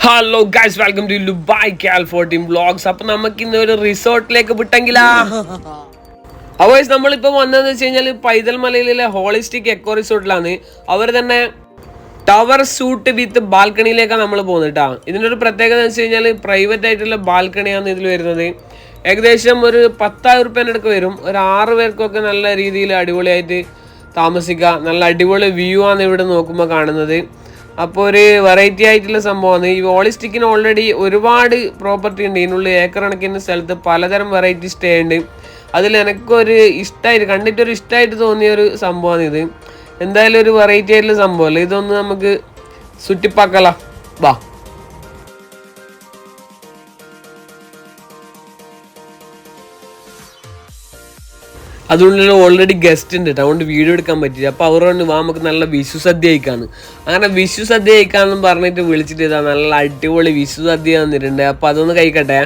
Hello guys, welcome to Dubai കാൽ 14 vlogs. അപ്പൊ നമുക്ക് ഇന്ന് ഒരു റിസോർട്ടിലേക്ക് വിട്ടെങ്കിലാ. അപ്പോൾ നമ്മളിപ്പോ വന്നതെന്ന് വെച്ച് കഴിഞ്ഞാൽ പൈതൽ മലയിലെ ഹോളിസ്റ്റിക് എക്കോ റിസോർട്ടിലാണ്. അവർ തന്നെ ടവർ സൂട്ട് വിത്ത് ബാൽക്കണിയിലേക്കാണ് നമ്മൾ പോകുന്നത് കേട്ടോ. ഇതിനൊരു പ്രത്യേകത എന്ന് വെച്ച് കഴിഞ്ഞാൽ പ്രൈവറ്റ് ആയിട്ടുള്ള ബാൽക്കണിയാണ് ഇതിൽ വരുന്നത്. ഏകദേശം ഒരു 10,000 റുപ്യേൻ്റെ അടുക്ക് വരും. ഒരു 6 പേർക്കൊക്കെ നല്ല രീതിയിൽ അടിപൊളിയായിട്ട് താമസിക്കാം. നല്ല അടിപൊളി വ്യൂ ആണ് ഇവിടെ നോക്കുമ്പോൾ കാണുന്നത്. അപ്പോൾ ഒരു വെറൈറ്റി ആയിട്ടുള്ള സംഭവമാണ്. ഈ ഹോളിസ്റ്റിക്കിന് ഓൾറെഡി ഒരുപാട് പ്രോപ്പർട്ടി ഉണ്ട്. ഇതിനുള്ളിൽ ഏക്കർ കണക്കിന് സ്ഥലത്ത് പലതരം വെറൈറ്റി സ്റ്റേ ഉണ്ട്. അതിൽ എനിക്കൊരു ഇഷ്ടമായിട്ട് കണ്ടിട്ടൊരു ഇഷ്ടമായിട്ട് തോന്നിയൊരു സംഭവമാണ് ഇത്. എന്തായാലും ഒരു വെറൈറ്റി ആയിട്ടുള്ള സംഭവമല്ലേ. ഇതൊന്ന് നമുക്ക് ചുറ്റിപ്പാക്കല വാ. അതുകൊണ്ട് ഓൾറെഡി ഗസ്റ്റ് ഉണ്ട് കേട്ടോ, അതുകൊണ്ട് വീഡിയോ എടുക്കാൻ പറ്റില്ല. അപ്പോൾ അവർ കൊണ്ട് വാ നമുക്ക് നല്ല വിഷു സദ്യ കഴിക്കാന്ന്. അങ്ങനെ വിഷു സദ്യ കഴിക്കാമെന്നും പറഞ്ഞിട്ട് വിളിച്ചിട്ട് ഇതാ നല്ല അടിപൊളി വിഷു സദ്യ വന്നിട്ടുണ്ട്. അപ്പോൾ അതൊന്ന് കഴിക്കട്ടെ.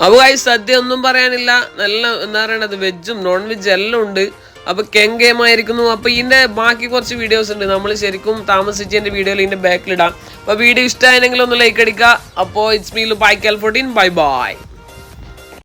അപ്പോൾ സദ്യ ഒന്നും പറയാനില്ല. നല്ല എന്താ പറയണത്, വെജും നോൺ വെജ് എല്ലാം ഉണ്ട്. അപ്പോൾ കെങ്കേമായിരിക്കുന്നു. അപ്പോൾ ഇതിൻ്റെ ബാക്കി കുറച്ച് വീഡിയോസ് ഉണ്ട്. നമ്മൾ ശരിക്കും താമസിച്ചതിൻ്റെ വീഡിയോയിൽ ഇതിൻ്റെ ബാക്കിലിടാം. അപ്പോൾ വീഡിയോ ഇഷ്ടമായെങ്കിൽ ഒന്ന് ലൈക്ക് അടിക്കുക. അപ്പോൾ ഇറ്റ്സ് മീ ദുബായ് കാൽ 14. Bye bye.